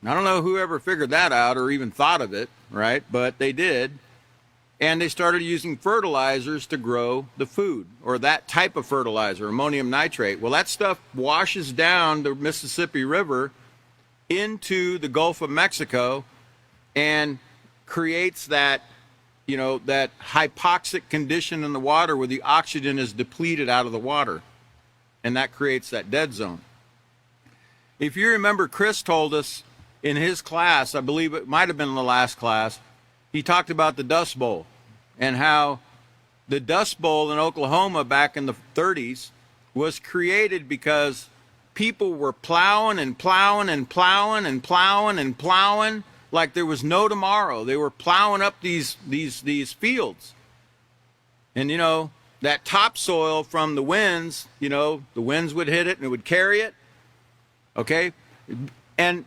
I don't know who ever figured that out or even thought of it, right? But they did. And they started using fertilizers to grow the food, or that type of fertilizer, ammonium nitrate. Well, that stuff washes down the Mississippi River into the Gulf of Mexico and creates that, that hypoxic condition in the water where the oxygen is depleted out of the water. And that creates that dead zone. If you remember, Chris told us in his class, I believe it might have been in the last class, he talked about the Dust Bowl and how the Dust Bowl in Oklahoma back in the 30s was created because people were plowing and plowing and plowing and plowing and plowing like there was no tomorrow. They were plowing up these fields. And that topsoil from the winds, the winds would hit it and it would carry it. Okay? And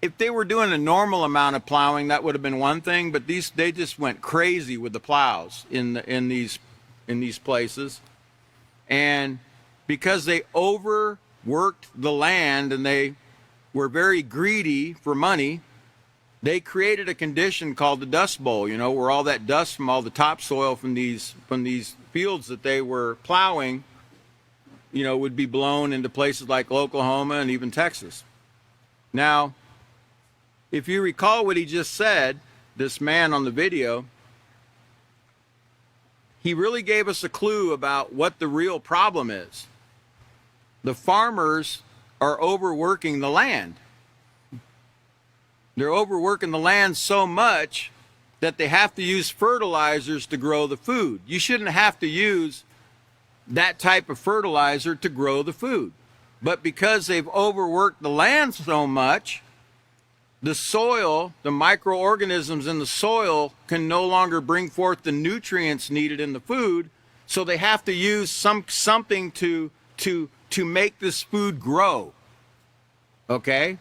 if they were doing a normal amount of plowing, that would have been one thing, but they just went crazy with the plows in these places. And because they overworked the land and they were very greedy for money, they created a condition called the Dust Bowl, where all that dust from all the topsoil from these fields that they were plowing, would be blown into places like Oklahoma and even Texas. Now, if you recall what he just said, this man on the video, he really gave us a clue about what the real problem is. The farmers are overworking the land. They're overworking the land so much that they have to use fertilizers to grow the food. You shouldn't have to use that type of fertilizer to grow the food. But because they've overworked the land so much, the soil, the microorganisms in the soil can no longer bring forth the nutrients needed in the food, so they have to use something to make this food grow. Okay?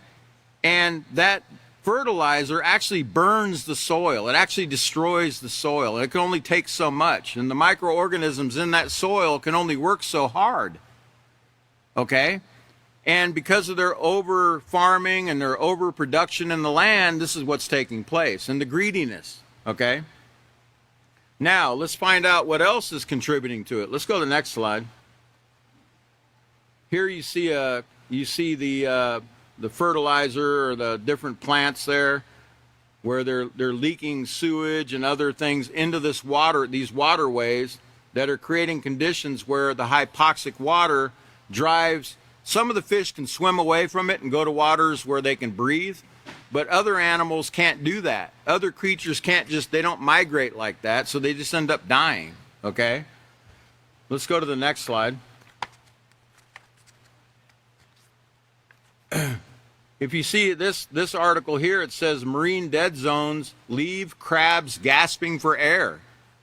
And that fertilizer actually burns the soil. It actually destroys the soil. It can only take so much. And the microorganisms in that soil can only work so hard. Okay? And because of their over farming and their overproduction in the land, this is what's taking place. And the greediness. Okay? Now, let's find out what else is contributing to it. Let's go to the next slide. Here you see the fertilizer or the different plants there, where they're leaking sewage and other things into this water, these waterways that are creating conditions where the hypoxic water drives. Some of the fish can swim away from it and go to waters where they can breathe, but other animals can't do that. Other creatures can't they don't migrate like that, so they just end up dying, okay? Let's go to the next slide. If you see this article here, it says marine dead zones leave crabs gasping for air.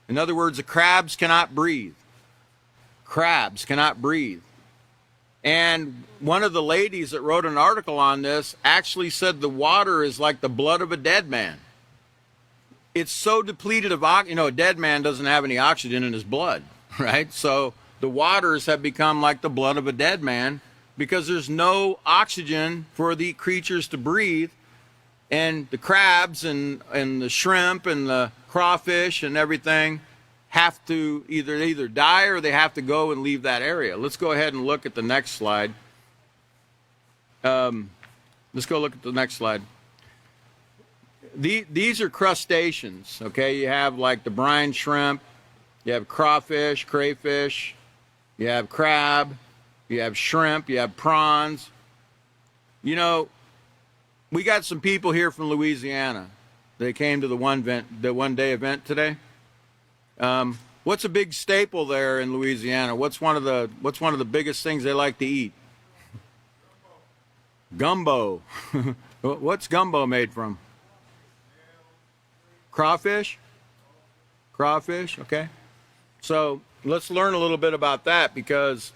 In other words, the crabs cannot breathe. Crabs cannot breathe. And one of the ladies that wrote an article on this actually said the water is like the blood of a dead man. It's so depleted of oxygen. A dead man doesn't have any oxygen in his blood, right? So the waters have become like the blood of a dead man because there's no oxygen for the creatures to breathe. And the crabs and the shrimp and the crawfish and everything have to either die or they have to go and leave that area. Let's go ahead and look at the next slide. Let's go look at the next slide. These are crustaceans, okay? You have like the brine shrimp, you have crawfish, crayfish, you have crab, you have shrimp, you have prawns. You know, we got some people here from Louisiana. They came to the one day event today. What's a big staple there in Louisiana? What's one of the biggest things they like to eat? Gumbo. What's gumbo made from? Crawfish? Crawfish, okay. So let's learn a little bit about that because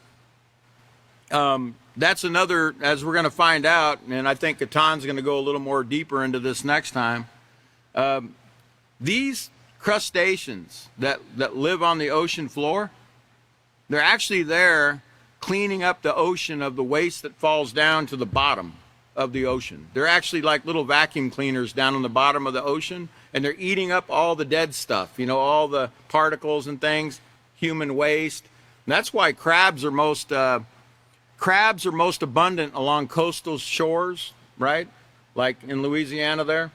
that's another, as we're going to find out, and I think Katan's going to go a little more deeper into this next time. These crustaceans that live on the ocean floor, they're actually there cleaning up the ocean of the waste that falls down to the bottom of the ocean. They're actually like little vacuum cleaners down on the bottom of the ocean, and they're eating up all the dead stuff, all the particles and things, human waste. And that's why crabs are most abundant along coastal shores, right? Like in Louisiana there,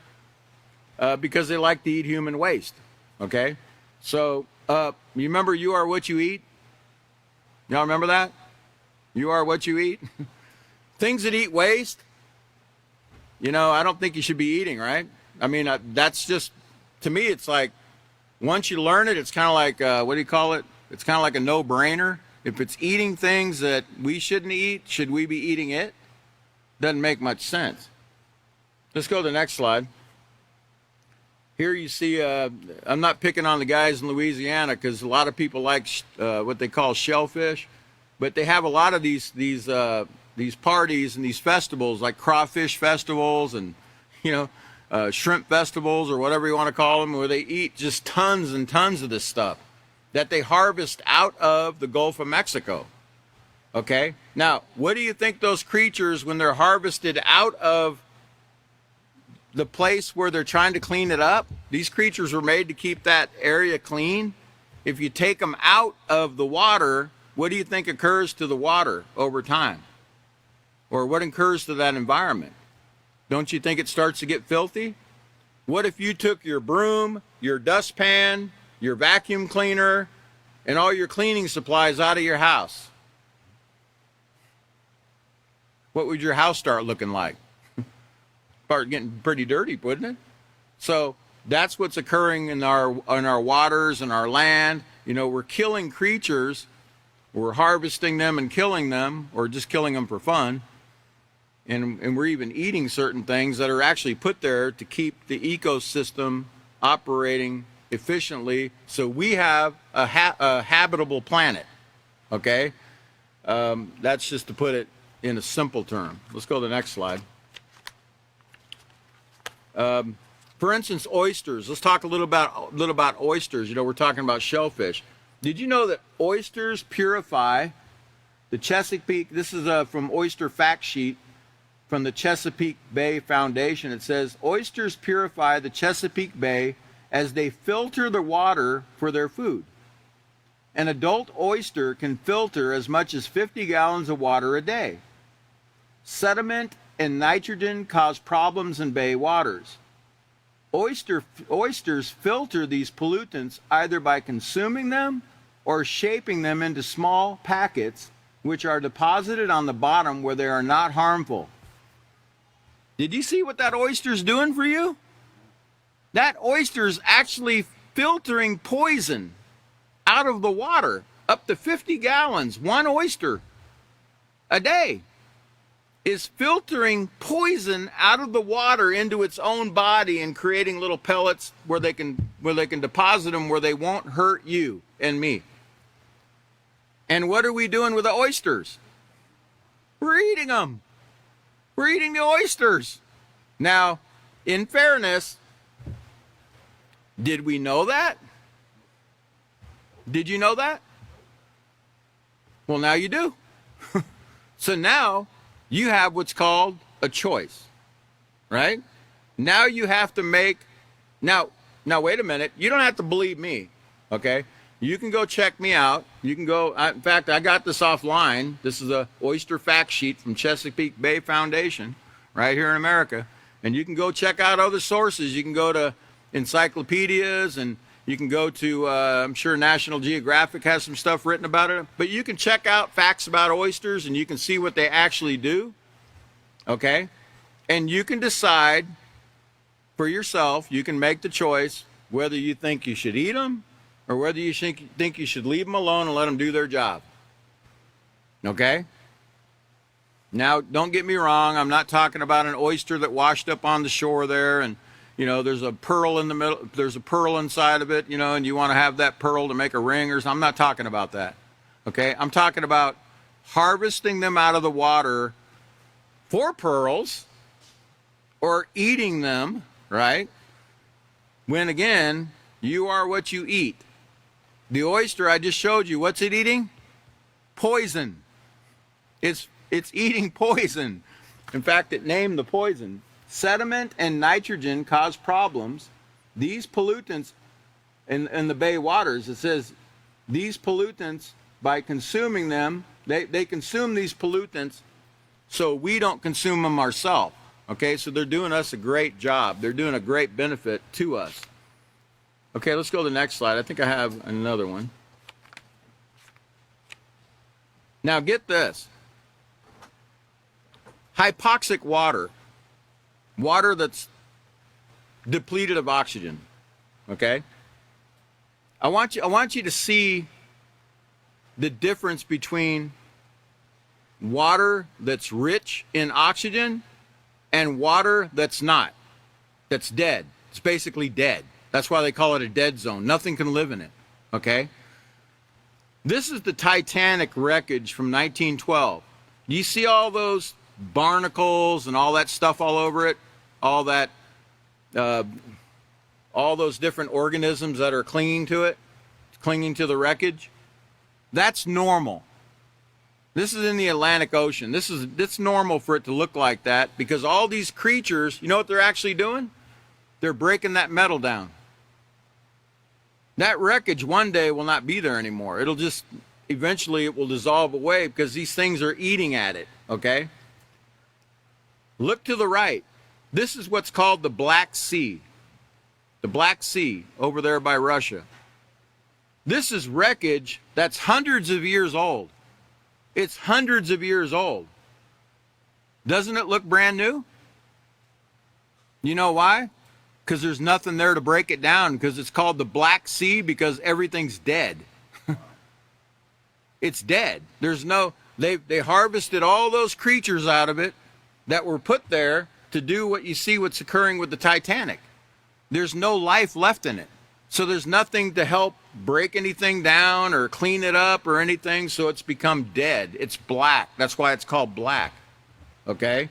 because they like to eat human waste. Okay, so you remember you are what you eat? Y'all remember that? You are what you eat? Things that eat waste, I don't think you should be eating, right? I mean, that's just, to me, it's like, once you learn it, it's kind of like, what do you call it? It's kind of like a no-brainer. If it's eating things that we shouldn't eat, should we be eating it? Doesn't make much sense. Let's go to the next slide. Here you see, I'm not picking on the guys in Louisiana because a lot of people like what they call shellfish, but they have a lot of these parties and these festivals like crawfish festivals and shrimp festivals or whatever you want to call them, where they eat just tons and tons of this stuff that they harvest out of the Gulf of Mexico. Okay, now what do you think those creatures, when they're harvested out of the place where they're trying to clean it up, these creatures were made to keep that area clean. If you take them out of the water, what do you think occurs to the water over time? Or what occurs to that environment? Don't you think it starts to get filthy? What if you took your broom, your dustpan, your vacuum cleaner, and all your cleaning supplies out of your house? What would your house start looking like? Start getting pretty dirty, wouldn't it? So that's what's occurring in our waters and our land. We're killing creatures, we're harvesting them and killing them, or just killing them for fun. And we're even eating certain things that are actually put there to keep the ecosystem operating efficiently, so we have a habitable planet. Okay, that's just to put it in a simple term. Let's go to the next slide. For instance, oysters. Let's talk a little about oysters. We're talking about shellfish. Did you know that oysters purify the Chesapeake? This is from Oyster Fact Sheet from the Chesapeake Bay Foundation. It says, oysters purify the Chesapeake Bay as they filter the water for their food. An adult oyster can filter as much as 50 gallons of water a day. Sediment and nitrogen cause problems in bay waters. Oysters filter these pollutants either by consuming them or shaping them into small packets, which are deposited on the bottom where they are not harmful. Did you see what that oyster's doing for you? That oyster's actually filtering poison out of the water, up to 50 gallons. One oyster a day is filtering poison out of the water into its own body and creating little pellets where they can deposit them where they won't hurt you and me. And what are we doing with the oysters? We're eating them. We're eating the oysters. Now, in fairness, did we know that? Did you know that? Well, now you do. So now you have what's called a choice, right? Now you have to make, now wait a minute. You don't have to believe me, okay? You can go check me out. You can go, in fact, I got this offline. This is a oyster fact sheet from Chesapeake Bay Foundation right here in America. And you can go check out other sources. You can go to encyclopedias, and you can go to, I'm sure National Geographic has some stuff written about it. But you can check out facts about oysters, and you can see what they actually do, okay? And you can decide for yourself, you can make the choice whether you think you should eat them or whether you think you should leave them alone and let them do their job. Okay? Now, don't get me wrong. I'm not talking about an oyster that washed up on the shore there and, you know, there's a pearl in the middle, there's a pearl inside of it, you know, and you want to have that pearl to make a ring or something. I'm not talking about that. Okay? I'm talking about harvesting them out of the water for pearls or eating them, right? When again, you are what you eat. The oyster I just showed you, what's it eating? Poison. It's eating poison. In fact, it named the poison. Sediment and nitrogen cause problems. These pollutants in the bay waters, it says these pollutants, by consuming them, they consume these pollutants so we don't consume them ourselves. Okay, so they're doing us a great job. They're doing a great benefit to us. Okay, let's go to the next slide. I think I have another one. Now get this. Hypoxic water. Water that's depleted of oxygen. Okay? I want you to see the difference between water that's rich in oxygen and water that's not. That's dead. It's basically dead. That's why they call it a dead zone. Nothing can live in it. Okay? This is the Titanic wreckage from 1912. You see all those barnacles and all that stuff all over it? All that, all those different organisms that are clinging to it, clinging to the wreckage? That's normal. This is in the Atlantic Ocean. It's normal for it to look like that because all these creatures, you know what they're actually doing? They're breaking that metal down. That wreckage one day will not be there anymore. It'll just, eventually it will dissolve away because these things are eating at it, okay? Look to the right. This is what's called the Black Sea. The Black Sea over there by Russia. This is wreckage that's hundreds of years old. It's hundreds of years old. Doesn't it look brand new? You know why? Because there's nothing there to break it down, because it's called the Black Sea because everything's dead. It's dead. There's no, they harvested all those creatures out of it that were put there to do what you see what's occurring with the Titanic. There's no life left in it. So there's nothing to help break anything down or clean it up or anything, so it's become dead. It's black. That's why it's called black. Okay?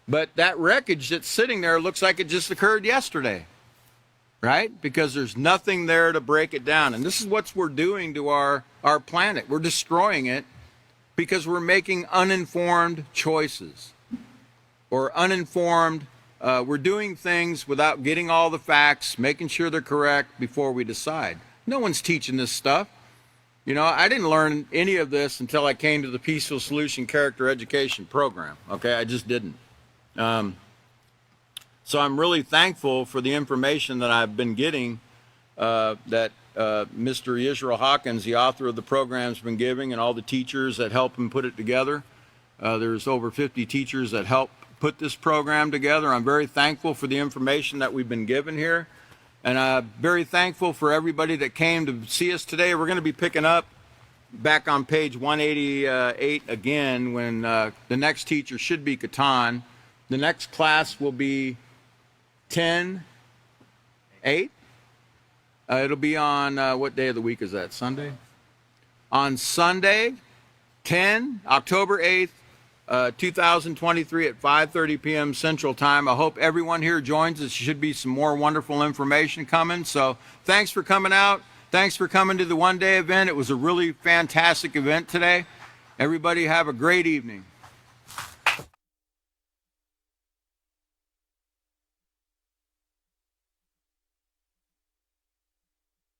But that wreckage that's sitting there looks like it just occurred yesterday, right? Because there's nothing there to break it down. And this is what we're doing to our planet. We're destroying it because we're making uninformed choices or uninformed. We're doing things without getting all the facts, making sure they're correct before we decide. No one's teaching this stuff. You know, I didn't learn any of this until I came to the Peaceful Solution Character Education program. Okay, I just didn't. So I'm really thankful for the information that I've been getting that Mr. Israel Hawkins, the author of the program, has been giving, and all the teachers that help him put it together. There's over 50 teachers that help put this program together. I'm very thankful for the information that we've been given here. And I'm very thankful for everybody that came to see us today. We're going to be picking up back on page 188 again when the next teacher should be Catan. The next class will be 10-8. It'll be on, what day of the week is that, Sunday? On Sunday, October 8th, 2023 at 5:30 p.m. Central Time. I hope everyone here joins us. There should be some more wonderful information coming. So thanks for coming out. Thanks for coming to the one-day event. It was a really fantastic event today. Everybody have a great evening.